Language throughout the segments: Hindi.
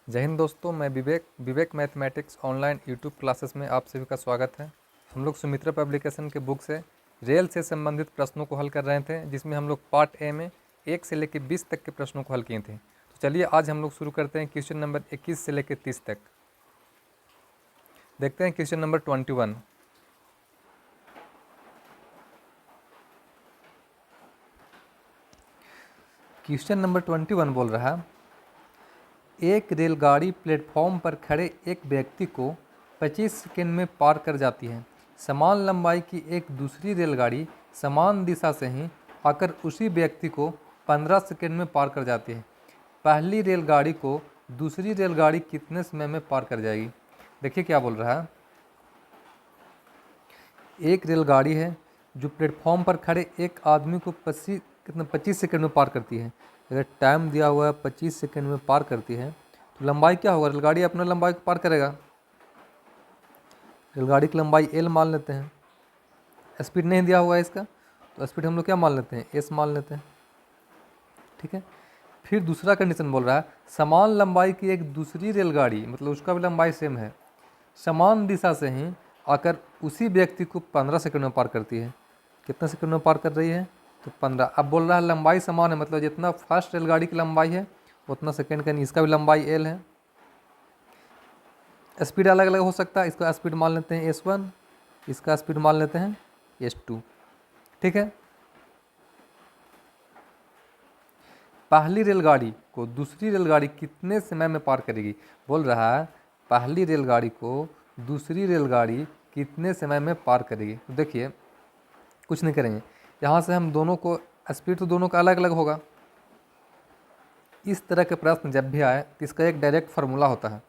जय हिंद दोस्तों, मैं विवेक मैथमेटिक्स ऑनलाइन यूट्यूब क्लासेस में आप सभी का स्वागत है। हम लोग सुमित्रा पब्लिकेशन के बुक से रेल से संबंधित प्रश्नों को हल कर रहे थे, जिसमें हम लोग पार्ट ए में 1 से लेकर 20 तक के प्रश्नों को हल किए थे। तो चलिए आज हम लोग शुरू करते हैं क्वेश्चन नंबर 21 से लेकर 30 तक। देखते हैं क्वेश्चन नंबर 21। क्वेश्चन नंबर 21 बोल रहा है, एक रेलगाड़ी प्लेटफॉर्म पर खड़े एक व्यक्ति को 25 सेकंड में पार कर जाती है। समान लंबाई की एक दूसरी रेलगाड़ी समान दिशा से ही आकर उसी व्यक्ति को 15 सेकंड में पार कर जाती है। पहली रेलगाड़ी को दूसरी रेलगाड़ी कितने समय में पार कर जाएगी? देखिए क्या बोल रहा है। एक रेलगाड़ी है जो प्लेटफॉर्म पर खड़े एक आदमी को 25 सेकंड में पार करती है। अगर टाइम दिया हुआ है 25 सेकंड में पार करती है तो लंबाई क्या होगा? रेलगाड़ी अपना लंबाई को पार करेगा। रेलगाड़ी की लंबाई एल मान लेते हैं। स्पीड नहीं दिया हुआ है इसका, तो स्पीड हम लोग क्या मान लेते हैं? एस मान लेते हैं। ठीक है। फिर दूसरा कंडीशन बोल रहा है, समान लंबाई की एक दूसरी रेलगाड़ी, मतलब उसका भी लंबाई सेम है, समान दिशा से ही आकर उसी व्यक्ति को 15 सेकंड में पार करती है। कितने सेकंड में पार कर रही है? तो 15। अब बोल रहा है लंबाई समान है, मतलब जितना फास्ट रेलगाड़ी की लंबाई है उतना सेकंड का नहीं, इसका भी लंबाई एल है। स्पीड अलग अलग हो सकता है, इसका स्पीड मान लेते हैं S1, इसका स्पीड मान लेते हैं S2। ठीक है। पहली रेलगाड़ी को दूसरी रेलगाड़ी कितने समय में पार करेगी? बोल रहा है पहली रेलगाड़ी को दूसरी रेलगाड़ी कितने समय में पार करेगी। तो देखिए कुछ नहीं करेंगे, यहाँ से हम दोनों को स्पीड तो दोनों का अलग अलग होगा। इस तरह के प्रश्न जब भी आए तो इसका एक डायरेक्ट फार्मूला होता है।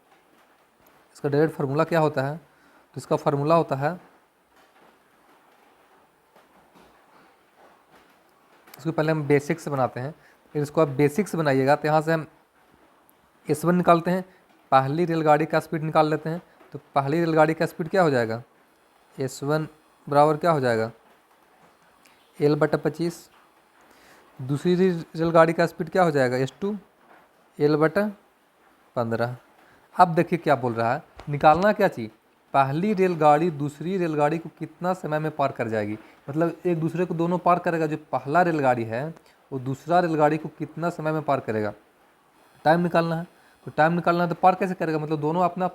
इसका डायरेक्ट फार्मूला क्या होता है? तो इसका फार्मूला होता है, इसको पहले हम बेसिक से बनाते हैं, फिर इसको आप बेसिक से बनाइएगा तो यहाँ से हम S1 निकालते हैं, पहली रेलगाड़ी का स्पीड निकाल लेते हैं। तो पहली रेलगाड़ी का स्पीड क्या हो जाएगा? S1 बराबर क्या हो जाएगा? L/25। दूसरी रेलगाड़ी का स्पीड क्या हो जाएगा? S2 L/15। अब देखिए क्या बोल रहा है, निकालना क्या चाहिए? पहली रेलगाड़ी दूसरी रेलगाड़ी को कितना समय में पार कर जाएगी, मतलब एक दूसरे को दोनों पार करेगा। जो पहला रेलगाड़ी है वो दूसरा रेलगाड़ी को कितना समय में पार करेगा, टाइम निकालना है। तो टाइम निकालना है तो पार कैसे करेगा? मतलब दोनों अपना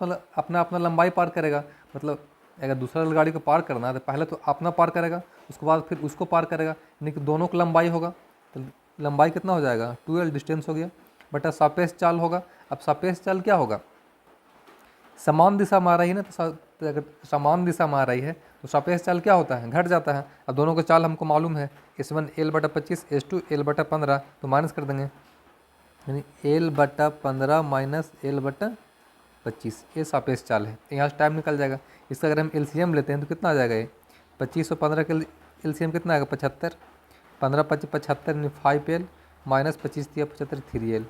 अपना लंबाई पार करेगा। मतलब अगर दूसरा रेलगाड़ी को पार करना है तो पहले तो अपना पार करेगा, उसके बाद फिर उसको पार करेगा, यानी कि दोनों की लंबाई होगा। तो लंबाई कितना हो जाएगा? 2L डिस्टेंस हो गया, बटा सापेक्ष चाल होगा। अब सापेक्ष चाल क्या होगा? समान दिशा में आ रही है ना, तो अगर समान दिशा में आ रही है तो सापेक्ष चाल क्या होता है? घट जाता है। अब दोनों का चाल हमको मालूम है, S1 L/25, S2 L/15, तो माइनस कर देंगे, यानी L/15 माइनस L/25, ये सापेक्ष चाल है। यहाँ से टाइम निकल जाएगा। इसका अगर हम LCM लेते हैं तो कितना आ जाएगा? ये 25 और 15 का LCM कितना आएगा? 75। 15 25 75 यानी 5L माइनस 25 दिया 75 3L।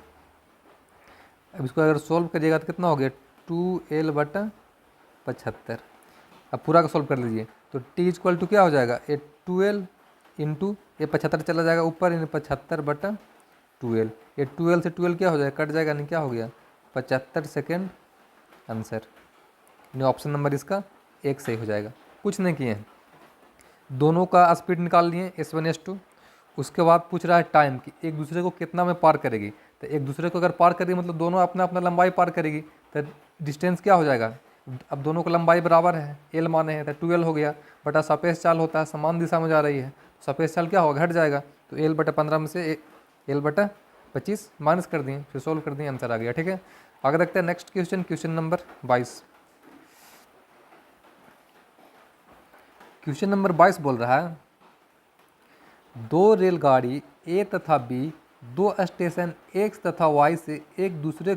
अब इसको अगर सोल्व करिएगा तो कितना हो गया? 2L/75। अब पूरा का सोल्व कर लीजिए तो T क्या हो जाएगा? ये 2L इंटू ये 75 चला जाएगा ऊपर, यानी 75/2L। ये 2L से 2L क्या हो जाएगा? कट जाएगा, नहीं क्या हो गया? 75 सेकेंड आंसर। यानी ऑप्शन नंबर इसका 1 सही हो जाएगा। कुछ नहीं किए हैं, दोनों का स्पीड निकाल लिए S1 S2। उसके बाद पूछ रहा है टाइम कि एक दूसरे को कितना में पार करेगी। तो एक दूसरे को अगर पार करेगी मतलब दोनों अपना अपना लंबाई पार करेगी, तो डिस्टेंस क्या हो जाएगा? अब दोनों का लंबाई बराबर है, L माने हैं, तो 2L हो गया, बटा सापेक्ष चाल होता है, समान दिशा में जा रही है, सापेक्ष चाल क्या होगा? घट जाएगा। तो L/15 में से L/25 माइनस कर दिए, फिर सोल्व कर दिए, आंसर आ गया। ठीक है, आगे देखते हैं next question, question number 22। Question number 22 बोल रहा है, दो रेलगाड़ी ए तथा बी दो स्टेशन एक्स तथा वाई से एक दूसरे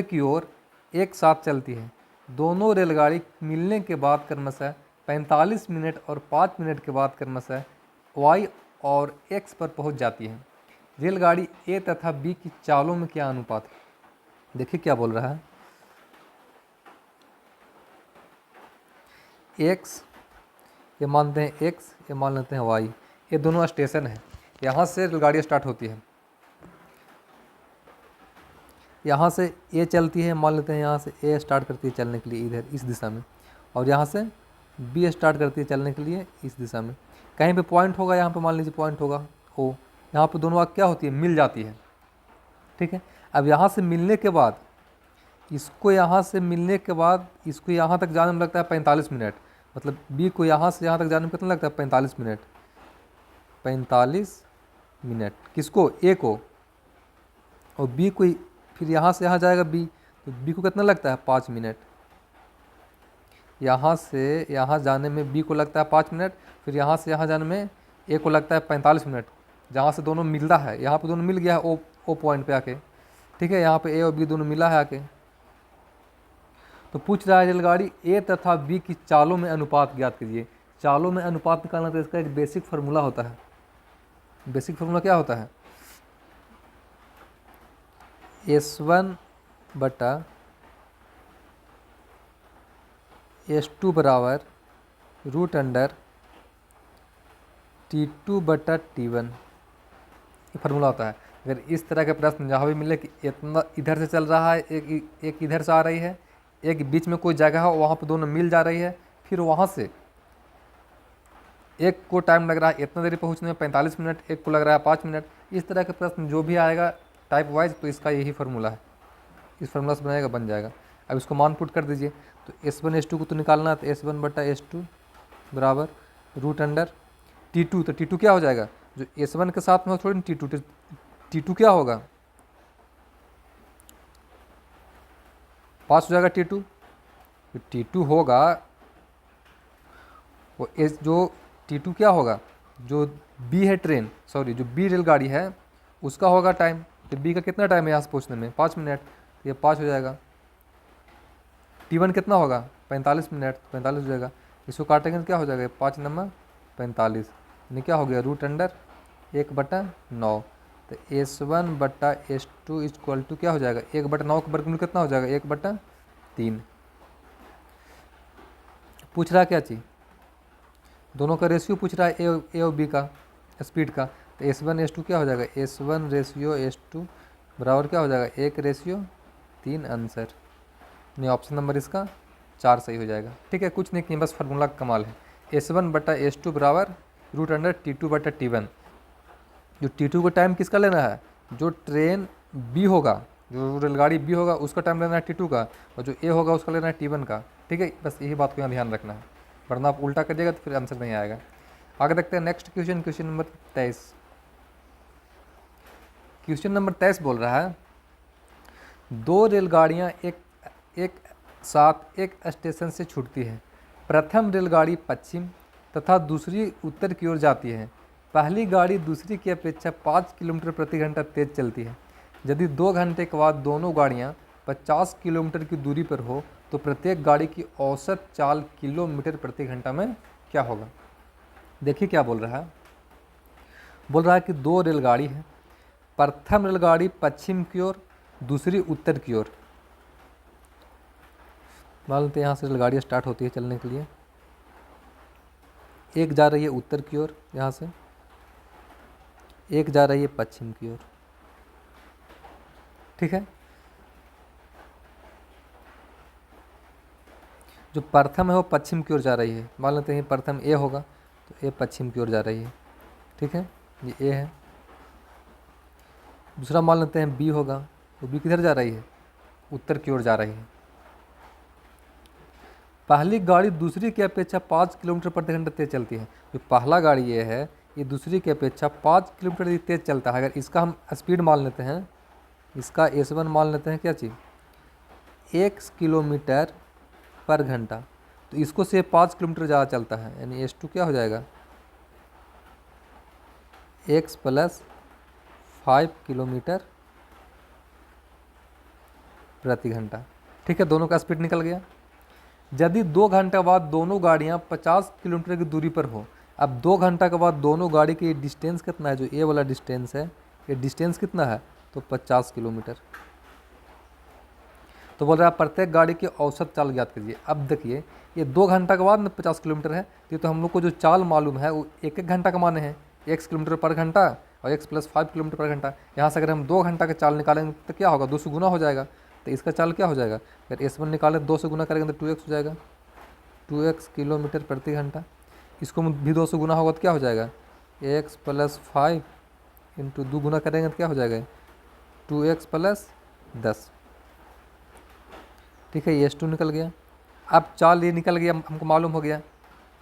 की ओर एक साथ चलती है। दोनों रेलगाड़ी मिलने के बाद क्रमशः 45 मिनट और 5 मिनट के बाद क्रमशः वाई और एक्स पर पहुंच जाती है। रेलगाड़ी ए तथा बी की चालों में क्या अनुपात है? देखिए क्या बोल रहा है, एक्स ये मानते हैं एक्स, ये मान लेते हैं वाई, ये दोनों स्टेशन है, यहाँ से रेलगाड़ी स्टार्ट होती है। यहाँ से ए चलती है, मान लेते हैं यहाँ से ए स्टार्ट करती है चलने के लिए इधर इस दिशा में, और यहाँ से बी स्टार्ट करती है चलने के लिए इस दिशा में। कहीं पे पॉइंट होगा, यहाँ पे मान लीजिए पॉइंट होगा ओ, यहाँ पे दोनों आग क्या होती है, मिल जाती है। ठीक है, अब यहाँ से मिलने के बाद इसको यहाँ से मिलने के बाद इसको यहाँ तक जाने में लगता है 45 मिनट, मतलब बी को यहाँ से यहाँ तक जाने में कितना लगता है, 45 मिनट। 45 मिनट किसको, ए को, और बी को फिर यहाँ से यहाँ जाएगा बी, तो बी को कितना लगता है, 5 मिनट। यहाँ से यहाँ जाने में बी को लगता है 5 मिनट, फिर यहाँ से यहाँ जाने में ए को लगता है 45 मिनट। जहाँ से दोनों मिलता है, यहाँ पे दोनों मिल गया है ओ पॉइंट पे आके। ठीक है, यहाँ पे ए और बी दोनों मिला है आके। तो पूछ रहा है रेलगाड़ी ए तथा बी की चालों में अनुपात ज्ञात कीजिए। चालों में अनुपात निकालना तो इसका एक बेसिक फार्मूला होता है। बेसिक फार्मूला क्या होता है, S1 बटा S2 बराबर रूट अंडर T2 बटा T1, ये फार्मूला होता है। अगर इस तरह के प्रश्न जहाँ भी मिले कि इतना इधर से चल रहा है, एक इधर से आ रही है, एक बीच में कोई जगह है वहाँ पर दोनों मिल जा रही है, फिर वहाँ से एक को टाइम लग रहा है इतना देरी पहुँचने में 45 मिनट, एक को लग रहा है 5 मिनट, इस तरह के प्रश्न जो भी आएगा टाइप वाइज, तो इसका यही फार्मूला है। इस फार्मूला से बनाएगा, बन जाएगा। अब इसको मान पुट कर दीजिए, तो S1 S2 को तो निकालना है, तो S1 बटा S2 बराबर रूट अंडर T2, तो T2 क्या हो जाएगा, जो S1 के साथ में हो थोड़ी T2 क्या होगा, 5 हो जाएगा T2। जो T2 होगा वो जो T2 क्या होगा, जो B है ट्रेन, सॉरी जो B रेलगाड़ी है उसका होगा टाइम। तो B का कितना टाइम है यहाँ से पहुँचने में, 5 मिनट, तो ये 5 हो जाएगा। T1 कितना होगा, 45 मिनट, 45 हो जाएगा। इसको काटेंगे तो क्या हो जाएगा, 5 नंबर 45, यानी क्या हो गया, रूट अंडर 1/9। तो S1 बटा S2 इक्वल टू क्या हो जाएगा, 1/9 का वर्गमूल कितना हो जाएगा, 1/3। पूछ रहा क्या चीज़, दोनों का रेशियो पूछ रहा है, ए और बी का स्पीड का। तो S1 S2 क्या हो जाएगा, S1 रेशियो S2 बराबर क्या हो जाएगा, 1/3 आंसर। नहीं, ऑप्शन नंबर इसका 4 सही हो जाएगा। ठीक है, कुछ नहीं, बस फार्मूला कमाल है। S1 बटा S2 बराबर रूट अंडर T2 बटा T1। जो T2 का टाइम किसका लेना है, जो ट्रेन B होगा, जो रेलगाड़ी B होगा उसका टाइम लेना है T2 का, और जो A होगा उसका लेना है T1 का। ठीक है, बस यही बात को यहाँ ध्यान रखना है, वरना आप उल्टा करिएगा तो फिर आंसर नहीं आएगा। आगे देखते हैं next question, question number 23। Question number 23 बोल रहा है, दो रेलगाड़ियाँ एक साथ एक स्टेशन से छूटती है। प्रथम रेलगाड़ी पश्चिम तथा दूसरी उत्तर की ओर जाती है। पहली गाड़ी दूसरी की अपेक्षा 5 किलोमीटर प्रति घंटा तेज चलती है। यदि 2 घंटे के बाद दोनों गाड़ियाँ 50 किलोमीटर की दूरी पर हो तो प्रत्येक गाड़ी की औसत चाल किलोमीटर प्रति घंटा में क्या होगा। देखिए क्या बोल रहा है, बोल रहा है कि दो रेलगाड़ी है, प्रथम रेलगाड़ी पश्चिम की ओर, दूसरी उत्तर की ओर। मान लेते हैं यहाँ से रेलगाड़ी स्टार्ट होती है चलने के लिए, एक जा रही है उत्तर की ओर यहाँ से, एक जा रही है पश्चिम की ओर। ठीक है, जो प्रथम है वो पश्चिम की ओर जा रही है। मान लेते हैं प्रथम ए होगा, तो ए पश्चिम की ओर जा रही है। ठीक है, ये ए है। दूसरा मान लेते हैं बी होगा, तो बी किधर जा रही है, उत्तर की ओर जा रही है। पहली गाड़ी दूसरी की अपेक्षा 5 किलोमीटर प्रति घंटा तेज चलती है। जो पहला गाड़ी ये है, ये दूसरी की अपेक्षा 5 किलोमीटर तेज चलता है। अगर इसका हम स्पीड मान लेते हैं, इसका S1 मान लेते हैं क्या चीज़, 1 किलोमीटर पर घंटा, तो इसको से 5 किलोमीटर ज़्यादा चलता है, यानी S2 क्या हो जाएगा, x + 5 किलोमीटर प्रति घंटा। ठीक है, दोनों का स्पीड निकल गया। यदि 2 घंटे बाद दोनों गाड़ियां 50 किलोमीटर की दूरी पर हो, अब 2 घंटा के बाद दोनों गाड़ी की डिस्टेंस कितना है, जो ए वाला डिस्टेंस है, ये डिस्टेंस कितना है, तो 50 किलोमीटर। तो बोल रहा है प्रत्येक गाड़ी की औसत चाल ज्ञात कीजिए। अब देखिए, ये 2 घंटा के बाद में 50 किलोमीटर है, तो हम लोग को जो चाल मालूम है वो 1-1 घंटा का माने हैं, 1 किलोमीटर पर घंटा, और x प्लस 5 किलोमीटर पर घंटा। यहाँ से अगर हम 2 घंटा का चाल निकालेंगे तो क्या होगा, 2 से गुना हो जाएगा। तो इसका चाल क्या हो जाएगा, अगर S1 निकाले 2 से गुना करेंगे तो 2x हो जाएगा, 2x किलोमीटर प्रति घंटा। इसको भी 2 से गुना होगा तो क्या हो जाएगा, x प्लस 5 इंटू 2 गुना करेंगे तो क्या हो जाएगा, 2x प्लस 10। ठीक है, ये S2 निकल गया। अब चाल ये निकल गया, हमको मालूम हो गया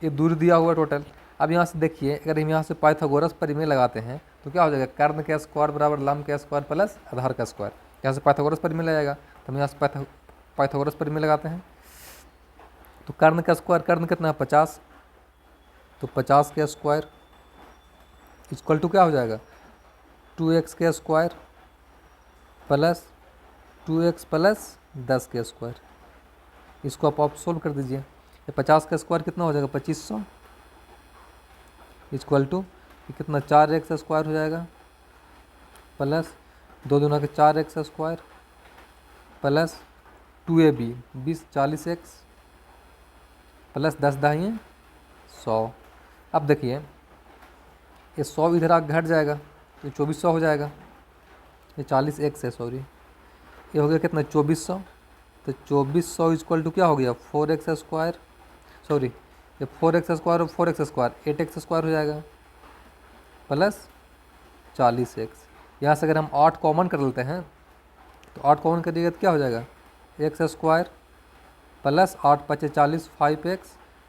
ये दूरी दिया हुआ टोटल। अब यहाँ से देखिए, अगर हम यहाँ से पाइथागोरस परिमेय लगाते हैं तो क्या हो जाएगा, कर्ण का स्क्वायर बराबर लंब का स्क्वायर प्लस आधार का स्क्वायर। यहाँ से पाइथागोरस परिमेय लगाएगा तो हम यहाँ से पाइथागोरस परिमेय लगाते हैं। तो कर्ण का स्क्वायर, कर्ण कितना है 50, तो 50 का स्क्वायर इक्वल टू क्या हो जाएगा, 2x का स्क्वायर प्लस 2x प्लस 10 का स्क्वायर। इसको आप सोल्व कर दीजिए। ये 50 का स्क्वायर कितना हो जाएगा 2500 इक्वल टू कितना 4x स्क्वायर हो जाएगा प्लस 2 दूना के 4x square plus 2ab 20 40x plus 10 दाहिए 100। अब देखिए ये 100 इधर आगे घट जाएगा तो 2400 हो जाएगा। ये 40x है, सॉरी ये हो गया कितना 2400। तो 2400 इक्वल टू क्या हो गया 4x स्क्वायर, सॉरी ये 4x स्क्वायर और 4x स्क्वायर 8x स्क्वायर हो जाएगा प्लस 40x। यहाँ से अगर हम 8 कॉमन कर लेते हैं तो 8 कॉमन करिएगा तो क्या हो जाएगा x स्क्वायर प्लस 8 पचे 40 5x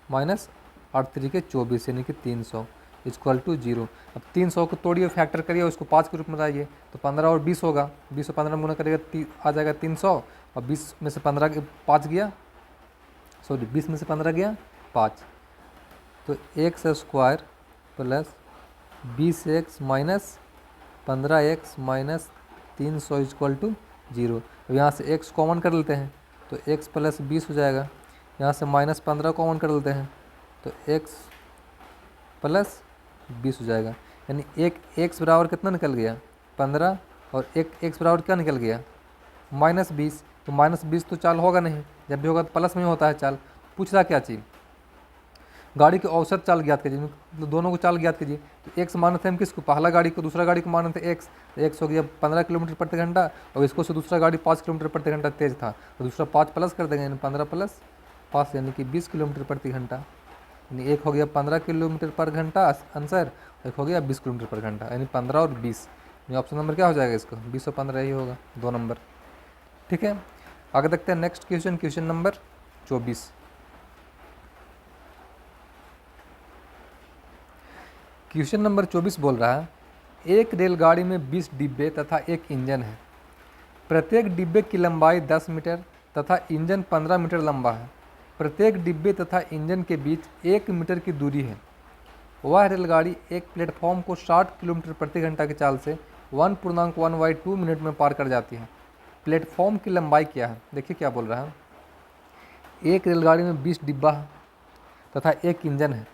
माइनस 8 तरीके 24 यानी कि 300 इक्वल टू 0। अब 300 को तोड़िए, फैक्टर करिए, उसको 5 के रूप में लाइए तो 15 और 20 होगा। 20 और 15 में गुना करिएगा आ जाएगा 300 और 20 में से 15 5 गया, सॉरी 20 में से 15 गया 5, तो x square plus 20x minus 15x minus 300 equal to 0। अब यहाँ से x कॉमन कर लेते हैं तो x प्लस 20 हो जाएगा। यहाँ से माइनस 15 कॉमन कर लेते हैं तो x प्लस 20 हो जाएगा। यानी एक x बराबर कितना निकल गया 15 और एक x बराबर क्या निकल गया -20। तो -20 तो चाल होगा नहीं, जब भी होगा तो प्लस में होता है चाल। पूछ रहा क्या चीज़, गाड़ी की औसत चाल ज्ञात कीजिए, तो दोनों को चाल ज्ञात कीजिए। तो x माने थे हम किसको, पहला गाड़ी को, दूसरा गाड़ी को माने थे x। तो x हो गया 15 किलोमीटर प्रति घंटा और इसको से दूसरा गाड़ी 5 किलोमीटर प्रति घंटा तेज था तो दूसरा 5 प्लस कर देंगे, यानी 15 प्लस 5 यानी कि 20 किलोमीटर प्रति घंटा। यानी एक हो गया 15 किलोमीटर पर घंटा आंसर, एक हो गया 20 किलोमीटर पर घंटा, यानी 15 और 20। यानी ऑप्शन नंबर क्या हो जाएगा इसको 20 और 15 ही होगा, 2 नंबर। ठीक है, आगे देखते हैं next question, question number 24। Question number 24 बोल रहा है, एक रेलगाड़ी में 20 डिब्बे तथा एक इंजन है। प्रत्येक डिब्बे की लंबाई 10 मीटर तथा इंजन 15 मीटर लंबा है। प्रत्येक डिब्बे तथा इंजन के बीच 1 मीटर की दूरी है। वह रेलगाड़ी एक प्लेटफॉर्म को 60 किलोमीटर प्रति घंटा की चाल से 1.1/2 मिनट में पार कर जाती है। प्लेटफॉर्म की लंबाई क्या है। देखिए क्या बोल रहा है, एक रेलगाड़ी में 20 डिब्बा है तथा एक इंजन है।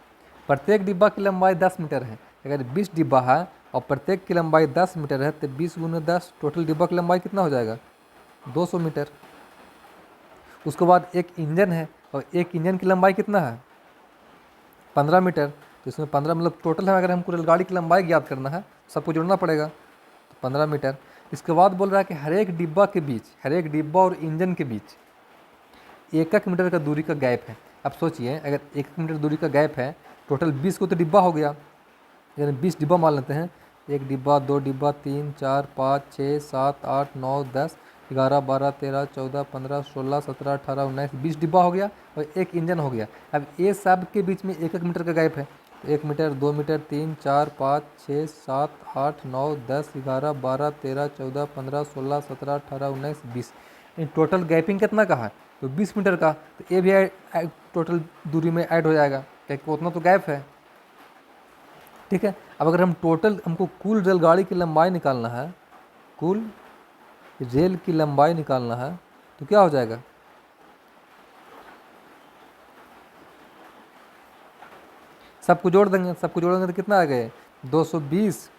प्रत्येक डिब्बा की लंबाई 10 मीटर है। अगर 20 डिब्बा है और प्रत्येक की लंबाई 10 मीटर है तो 20 गुना 10 टोटल डिब्बा की लंबाई कितना हो जाएगा 200 मीटर। उसके बाद एक इंजन है और एक इंजन की लंबाई कितना है 15 मीटर। तो इसमें 15 मतलब टोटल है, अगर हमको रेलगाड़ी की लंबाई ज्ञात करना है सबको जोड़ना पड़ेगा, तो 15 मीटर। इसके बाद बोल रहा है कि हर एक डिब्बा के बीच, हर एक डिब्बा और इंजन के बीच 1 मीटर का दूरी का गैप है। अब सोचिए अगर 1 मीटर दूरी का गैप है, टोटल 20 को तो डिब्बा हो गया, यानी 20 डिब्बा मान लेते हैं। 1 डिब्बा 2 डिब्बा 3 4 5 6 7 8 9 10 11 12 13 14 15 16 17 18 19 20 डिब्बा हो गया और एक इंजन हो गया। अब ये सब के बीच में 1 मीटर का गैप है, तो 1 मीटर 2 मीटर 3 4 5 6 7 8 9 10 11 12 13 14 15 16 17 18 19 20। टोटल गैपिंग कितना का है तो 20 मीटर का, तो ये भी टोटल दूरी में ऐड हो जाएगा क्योंकि उतना तो गैप है। ठीक है, अब अगर हम टोटल, हमको कुल रेलगाड़ी की लंबाई निकालना है, कुल रेल की लंबाई निकालना है तो क्या हो जाएगा, सबको जोड़ देंगे, सबको जोड़ेंगे तो कितना आ गए 220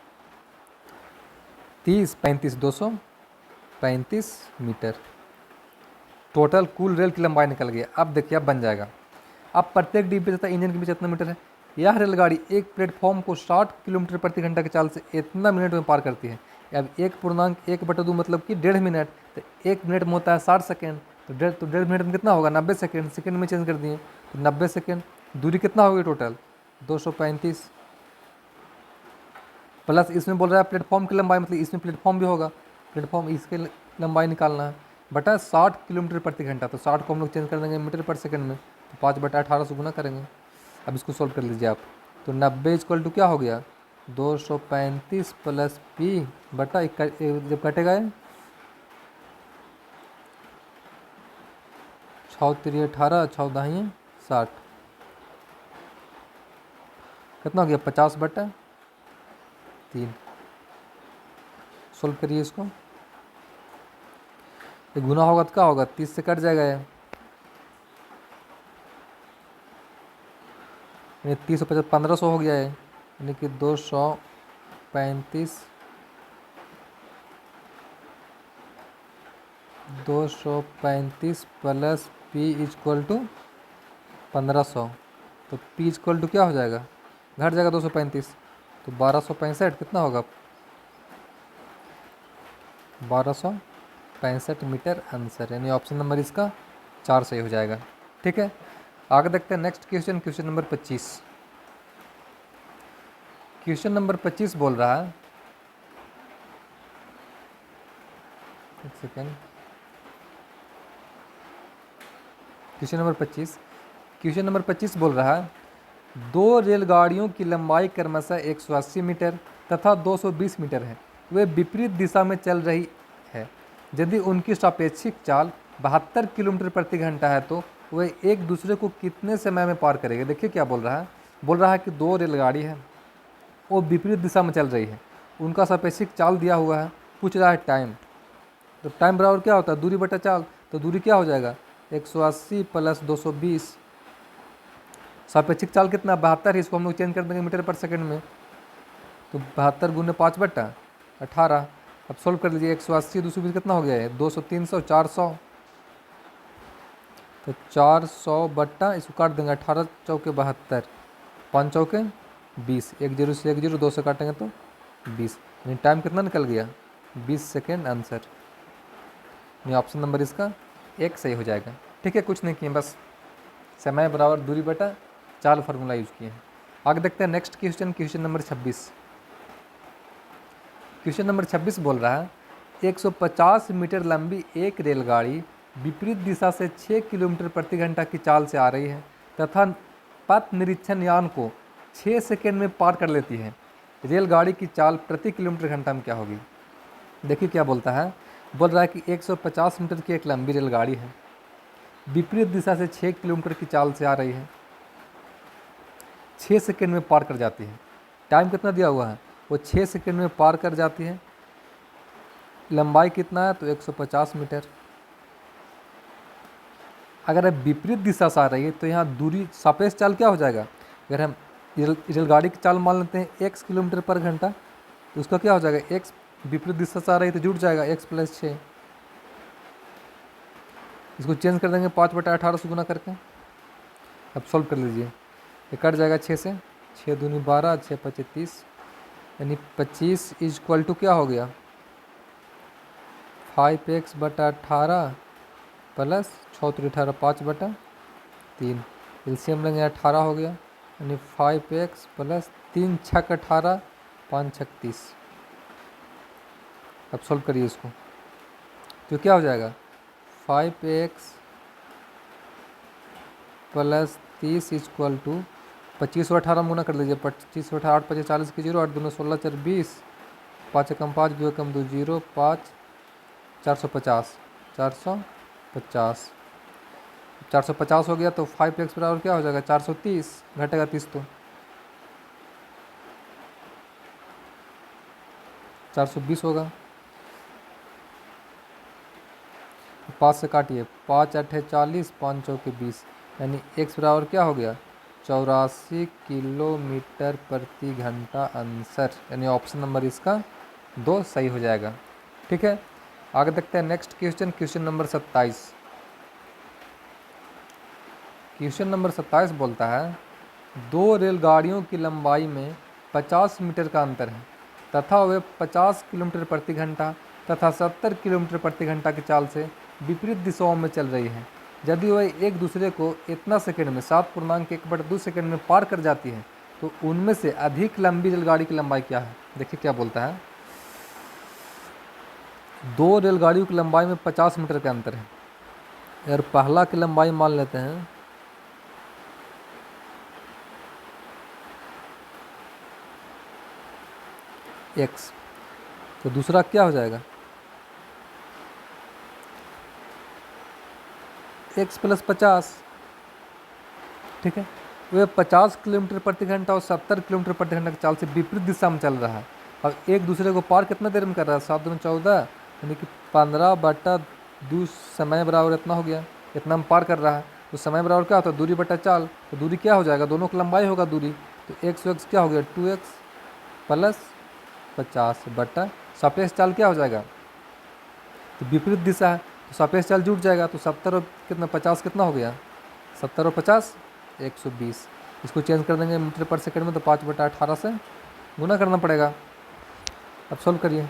30 35 235 मीटर टोटल कुल रेल की लंबाई निकल गई। अब देखिए अब बन जाएगा। अब प्रत्येक डिब्बे तथा इंजन के बीच कितना मीटर है, यह रेलगाड़ी एक प्लेटफॉर्म को 60 किलोमीटर प्रति घंटा की चाल से इतना मिनट में पार करती है। अब 1.1/2 मतलब कि 1.5 मिनट, तो 1 मिनट में होता है 60 सेकेंड, तो 1.5 मिनट में कितना होगा 90 सेकेंड, सेकेंड में चेंज कर दिए तो 90 सेकेंड। दूरी कितना होगी टोटल 235, प्लस इसमें बोल रहा है प्लेटफॉर्म की लंबाई, मतलब इसमें प्लेटफॉर्म भी होगा, प्लेटफॉर्म इसके लंबाई निकालना है, बटा 60 किलोमीटर प्रति घंटा, तो 60 को हम लोग चेंज कर देंगे मीटर पर सेकंड में, तो 5/18 से गुना करेंगे। अब इसको सॉल्व कर लीजिए आप, तो 90 इक्वल टू क्या हो गया 235 प्लस पी बटा जब कटेगा 6×3 = 18, 6×10 = 60, कितना हो गया 50/3। सोल्व करिए इसको, ये गुना होगा तो क्या होगा 30 से कट जाएगा ये, 30 और 50 1500 हो गया है, यानी कि 235 प्लस पी इक्वल टू 1500, तो पी इक्वल टू क्या हो जाएगा, घट जाएगा 235, तो 1265 कितना होगा 1265 मीटर आंसर, यानी ऑप्शन नंबर इसका 4 सही हो जाएगा। ठीक है, आगे देखते हैं next question, question number 25। Question number 25 बोल रहा है, एक सेकेंड, क्वेश्चन नंबर 25 बोल रहा है, दो रेलगाड़ियों की लंबाई क्रमशः 180 मीटर तथा 220 मीटर है, वे विपरीत दिशा में चल रही है। यदि उनकी सापेक्षिक चाल 72 किलोमीटर प्रति घंटा है तो वे एक दूसरे को कितने समय में पार करेंगे। देखिए क्या बोल रहा है कि दो रेलगाड़ी है, वो विपरीत दिशा में चल रही है, उनका सापेक्षिक चाल दिया हुआ है, पूछ रहा है टाइम, तो टाइम बराबर क्या होता है दूरी बटा चाल, तो दूरी क्या हो जाएगा 180 प्लस 220, सापेक्षिक चाल कितना 72 है, इसको हम लोग चेंज कर देंगे मीटर पर सेकंड में, तो 72 × 5/18। अब सोल्व कर लीजिए, 180 220 कितना हो गया है 200 300 400, तो 400 बट्टा इसको काट देंगे 18 चौके 72, 5 चौके 20, 1 0 से 1 0, 2 से काटेंगे तो 20, यानी टाइम कितना निकल गया 20 सेकेंड आंसर, यानी ऑप्शन नंबर इसका 1 सही हो जाएगा। ठीक है, कुछ नहीं किए, बस समय बराबर दूरी बटा चाल फार्मूला यूज किए हैं। आगे देखते हैं next question, question number 26। Question number 26 बोल रहा है, 150 मीटर लंबी एक रेलगाड़ी विपरीत दिशा से 6 किलोमीटर प्रति घंटा की चाल से आ रही है तथा पथ निरीक्षण यान को 6 सेकेंड में पार कर लेती है। रेलगाड़ी की चाल प्रति किलोमीटर घंटा में क्या होगी। देखिए क्या बोलता है, बोल रहा है कि 150 मीटर की एक लंबी रेलगाड़ी है, विपरीत दिशा से 6 किलोमीटर की चाल से आ रही है, 6 सेकेंड में पार कर जाती है। टाइम कितना दिया हुआ है, वो 6 सेकेंड में पार कर जाती है। लंबाई कितना है, तो 150 मीटर। अगर विपरीत दिशा से आ रही है तो यहाँ दूरी सापेक्ष चाल क्या हो जाएगा, अगर हम रेलगाड़ी की चाल मान लेते हैं x किलोमीटर पर घंटा, तो उसका क्या हो जाएगा, x विपरीत दिशा से आ रही है तो जुड़ जाएगा x + 6, इसको चेंज कर देंगे 5/18 से गुना करके। अब सॉल्व कर लीजिए, ये कट जाएगा 6 से, 6 दूनी 12, 6 × 5 = 30, यानी 25 इक्वल टू क्या हो गया 5x/18 प्लस 6×3 = 5/3, एलसीएम लेंगे 18 हो गया, यानी 5x प्लस 3 × 6 = 18, 5 × 6 = 30। अब सॉल्व करिए इसको, तो क्या हो जाएगा 5x प्लस 30 इक्वल टू 25 और 18 में गुना कर लीजिए, 25 और 18 8 5 40 की 0, 8 दूनी 16 4 20, 5 कम 5 2 कम 2 0 5, 450 450 हो गया, तो 5x बराबर क्या हो जाएगा 430, घटेगा 30 तो 420 होगा। 5 से काटिए, 5 8 40, 5 चौके 20, यानी x बराबर क्या हो गया 84 किलोमीटर प्रति घंटा आंसर, यानी ऑप्शन नंबर इसका 2 सही हो जाएगा। ठीक है, आगे देखते हैं next question, question number 27। Question number 27 बोलता है, दो रेलगाड़ियों की लंबाई में 50 मीटर का अंतर है तथा वे 50 किलोमीटर प्रति घंटा तथा 70 किलोमीटर प्रति घंटा की चाल से विपरीत दिशाओं में चल रही हैं। यदि वह एक दूसरे को इतना सेकंड में 7.1/2 सेकंड में पार कर जाती है तो उनमें से अधिक लंबी रेलगाड़ी की लंबाई क्या है। देखिए क्या बोलता है, दो रेलगाड़ियों की लंबाई में 50 मीटर का अंतर है। अगर पहला की लंबाई मान लेते हैं x, तो दूसरा क्या हो जाएगा x + 50। ठीक है, वह 50 किलोमीटर प्रति घंटा और 70 किलोमीटर प्रति घंटा की चाल से विपरीत दिशा में चल रहा है और एक दूसरे को पार कितना देर में कर रहा है, 7 दूनी 14, यानी कि 15/2 समय बराबर इतना हो गया, इतना में पार कर रहा है। तो समय बराबर क्या होता है, दूरी बटा चाल। तो दूरी क्या हो जाएगा, दोनों की लंबाई होगा दूरी, तो x क्या हो गया 2x + 50 बटा सापेक्ष चाल क्या हो जाएगा, तो विपरीत दिशा है तो सापेक्ष चाल जुट जाएगा। तो 70 और कितना 50 कितना हो गया, 70 और 50 120। इसको चेंज कर देंगे मीटर पर सेकंड में, तो 5/18 से गुना करना पड़ेगा। अब सॉल्व करिए,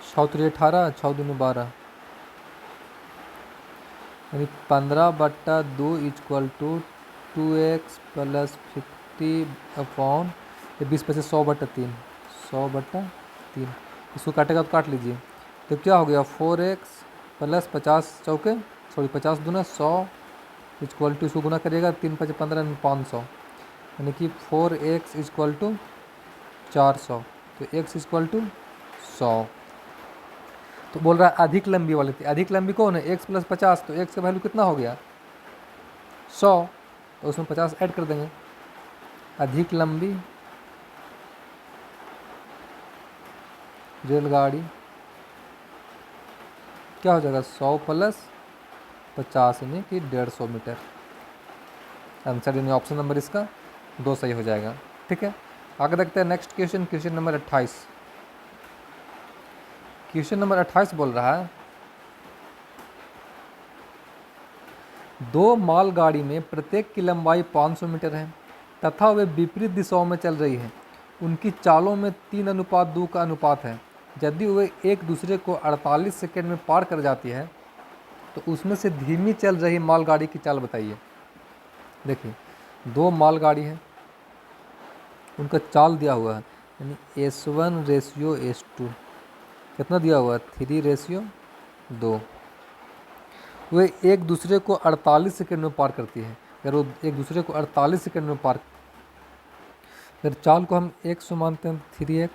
6 3 18, 6 दूनी 12, यानी 15/2 = 2x + 50 ये 20 पैसे 100/3, 100/3। इसको काटेगा तो काट लीजिए, तो क्या हो गया 4x + 50 चौके 50 दूना 100 = इसको गुना करिएगा 3 × 5 = 15 500, यानी कि 4x = 400। तो x = 100। तो बोल रहा है अधिक लंबी वाली थी, अधिक लंबी कौन है x + 50, तो x का वैल्यू कितना हो गया 100, तो उसमें 50 ऐड कर देंगे। अधिक लंबी रेलगाड़ी क्या हो जाएगा 100 + 50 यानी कि 150 मीटर। आंसर यानी ऑप्शन नंबर इसका 2 सही हो जाएगा। ठीक है, आगे देखते हैं next question, question number 28। Question number 28 बोल रहा है, दो मालगाड़ी में प्रत्येक की लंबाई 500 मीटर है तथा वे विपरीत दिशाओं में चल रही है। उनकी चालों में 3:2 का अनुपात है। यदि वे एक दूसरे को 48 सेकंड में पार कर जाती है तो उसमें से धीमी चल रही मालगाड़ी की चाल बताइए। देखिए, दो मालगाड़ी है, उनका चाल दिया हुआ है, यानी S1:S2 कितना दिया हुआ है 3:2। वे एक दूसरे को 48 सेकंड में पार करती है। अगर वो एक दूसरे को 48 सेकंड में पार, फिर चाल को हम x मानते हैं 3x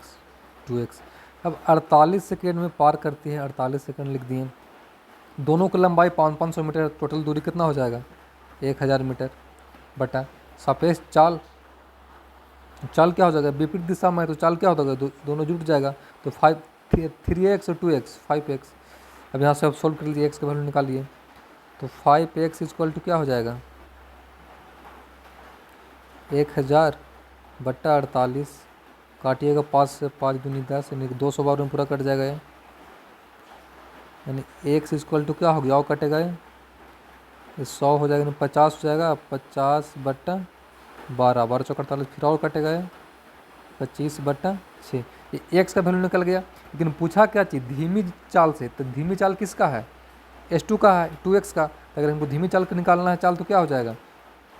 2x। अब 48 सेकंड में पार करती है, 48 सेकंड लिख दिए। दोनों की लंबाई 500 मीटर, टोटल दूरी कितना हो जाएगा 1000 मीटर बटा सापेक्ष चाल। चाल क्या हो जाएगा विपरीत दिशा में, तो चाल क्या हो जाएगा दोनों जुट जाएगा, तो 3x और 2x 5x। अब यहाँ से आप सोल्व कर लीजिए, x का वैल्यू निकालिए, तो 5x = क्या हो जाएगा 1000 बटा 48, काटिएगा 5 से 5 दूनी 10, यानी 200 बार में पूरा कट जाएगा ये, यानी x = क्या हो गया और कटेगा ये 100 हो जाएगा, यानी 50 हो जाएगा। 50/12, 12 चौक 48, फिर और कटेगा ये 25/6। ये x का वैल्यू निकल गया। लेकिन पूछा क्या चीज़ धीमी चाल से, तो धीमी चाल किसका है S2 का है 2x का। तो अगर हमको धीमी चाल का निकालना है चाल, तो क्या हो जाएगा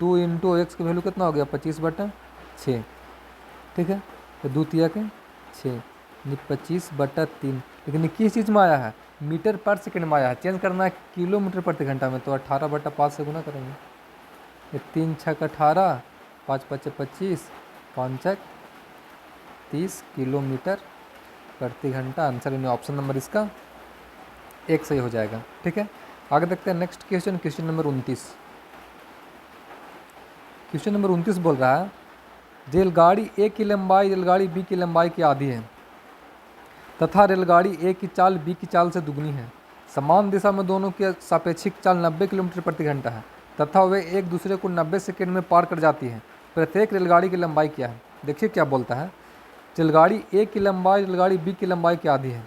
2 × x का वैल्यू कितना हो गया 25/6। ठीक है, तो 2 × 6 यानी 25/3। लेकिन किस चीज़ में आया है मीटर पर सेकंड में आया है, चेंज करना है किलोमीटर प्रति घंटा में, तो 18/5 से गुना करेंगे। ये 3 × 6 = 18, 5 × 5 = 25, 5 × 30 किलोमीटर प्रति घंटा। आंसर यानी ऑप्शन नंबर इसका 1 सही हो जाएगा। ठीक है, आगे देखते हैं next question, question number 29। Question number 29 बोल रहा है, रेलगाड़ी ए की लंबाई रेलगाड़ी बी की लंबाई की आधी है तथा रेलगाड़ी ए की चाल बी की चाल से दुगनी है। समान दिशा में दोनों की सापेक्षिक चाल 90 किलोमीटर प्रति घंटा है तथा वे एक दूसरे को 90 सेकंड में पार कर जाती है। प्रत्येक रेलगाड़ी की लंबाई क्या है। देखिए क्या बोलता है, रेलगाड़ी ए की लंबाई रेलगाड़ी बी की लंबाई की आधी है।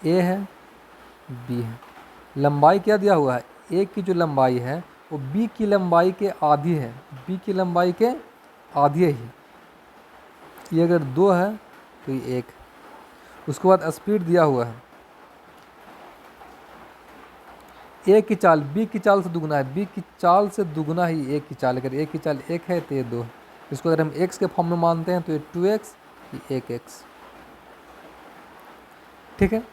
ए है बी है, लंबाई क्या दिया हुआ है, ए की जो लंबाई है वो बी की लंबाई के आधी है, बी की लंबाई के आधी है ही। ये अगर 2 है तो ये 1। उसके बाद स्पीड दिया हुआ है ए की चाल बी की चाल से दुगना है, बी की चाल से दुगना ही ए की चाल। अगर ए की चाल 1 है तो ये 2। इसको अगर हम x के फॉर्म में मानते हैं तो ये 2x, ये 1x। ठीक है।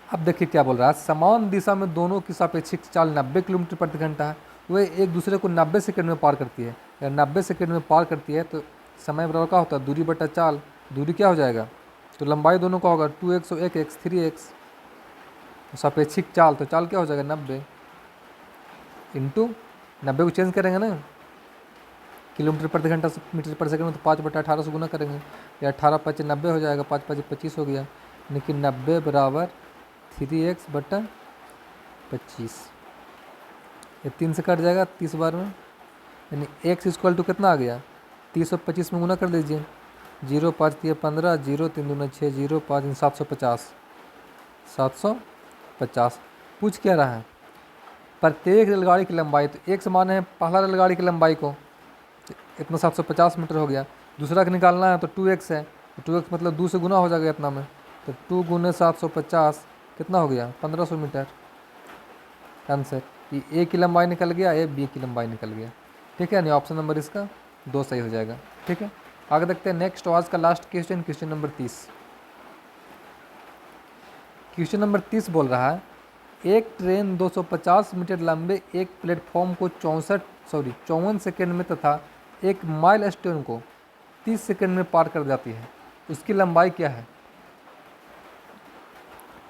अब देखिए क्या बोल रहा है, समान दिशा में दोनों की सापेक्षिक चाल 90 किलोमीटर प्रति घंटा है। वह एक दूसरे को 90 सेकंड में पार करती है। अगर 90 सेकंड में पार करती है तो समय बराबर क्या होता है, दूरी बटा चाल। दूरी क्या हो जाएगा, तो लंबाई दोनों का होगा 2x और 1x 3x। तो सापेक्षिक चाल, तो चाल क्या हो जाएगा 90 इंटू 90 को चेंज करेंगे ना किलोमीटर प्रति घंटा से मीटर पर सेकंड में, तो 5/18 से गुना करेंगे। या 18×5 90 हो जाएगा, 5×5 25 हो गया। यानी कि 90 बराबर 3x/25। ये 3 से कट जाएगा 30 बार में, यानी x इक्वल टू कितना आ गया, 30 और 25 में गुना कर दीजिए। 0 5 3 15, 0 3 दूना 6, 0 5 750। 750 पूछ क्या रहा है, प्रत्येक रेलगाड़ी की लंबाई। तो एक समान है पहला रेलगाड़ी की लंबाई को, तो इतना 750 मीटर हो गया। दूसरा का निकालना है तो 2x है, तो 2x मतलब 2 से गुना हो जाएगा इतना में। तो 2 × 750 कितना हो गया, 1500 मीटर। आंसर ये ए की लंबाई निकल गया, ए बी की लंबाई निकल गया। ठीक है, नहीं ऑप्शन नंबर इसका 2 सही हो जाएगा। ठीक है, आगे देखते हैं नेक्स्ट आज का last question, question number 30। Question number 30 बोल रहा है, एक ट्रेन 250 मीटर लंबे एक प्लेटफॉर्म को 54 सेकंड में तथा एक माइल स्टोन को 30 सेकंड में पार कर जाती है, उसकी लंबाई क्या है।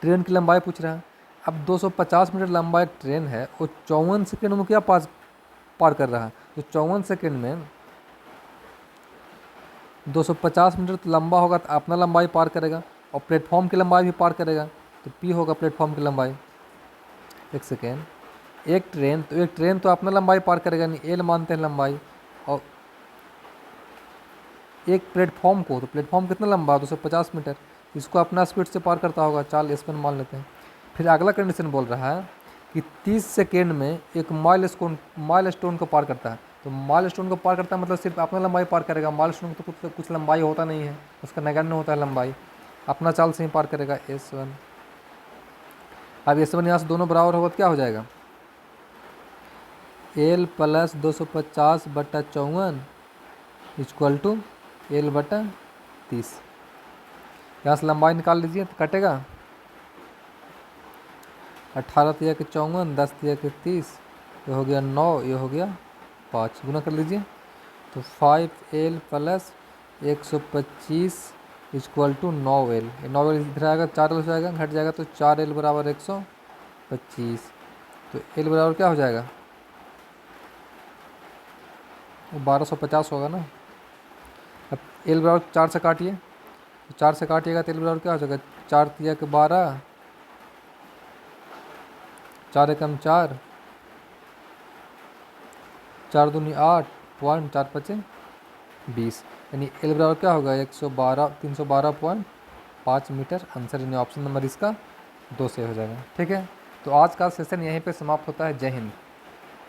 ट्रेन की लंबाई पूछ रहा है। अब 250 मीटर लंबा एक ट्रेन है, वो 54 सेकंड में क्या पार कर रहा है। तो 54 सेकंड में 250 मीटर तो लंबा होगा, तो अपना लंबाई पार करेगा और प्लेटफॉर्म की लंबाई भी पार करेगा, तो P होगा प्लेटफॉर्म की लंबाई। एक सेकेंड, एक ट्रेन तो अपना लंबाई पार करेगा, नहीं L मानते हैं लंबाई, और एक प्लेटफॉर्म को, तो प्लेटफॉर्म कितना लंबा 250 मीटर, इसको अपना स्पीड से पार करता होगा, चाल S1 मान लेते हैं। फिर अगला कंडीशन बोल रहा है कि 30 सेकेंड में एक माइल स्टोन को पार करता है। तो माइल स्टोन को पार करता है मतलब सिर्फ अपना लंबाई पार करेगा, माइल स्टोन को तो कुछ लंबाई होता नहीं है, उसका नगण्य होता है लंबाई, अपना चाल से ही पार करेगा S1। अब S1 यहाँ से दोनों बराबर होगा तो क्या हो जाएगा, L + 250/54 इक्वल टू L/30। यहाँ से लंबाई निकाल लीजिए तो कटेगा 18 × 54, 10 × 30, ये हो गया 9, ये हो गया 5, गुना कर लीजिए। तो 5L + 125 equal to 9L। 9L इधर आएगा, 4L हो जाएगा, घट जाएगा, तो 4L बराबर 125। तो L बराबर क्या हो जाएगा, 1250 होगा ना। अब L बराबर 4 से काटिए, तो 4 से काटिएगा तो L बराबर क्या हो जाएगा, 4 × 12, 4 × 4, 4 दूनी 8, 4 × 5 20, यानी L बराबर क्या होगा 312.5 मीटर। आंसर यानी ऑप्शन नंबर इसका 2 से हो जाएगा। ठीक है, तो आज का सेशन यहीं पे समाप्त होता है। जय हिंद।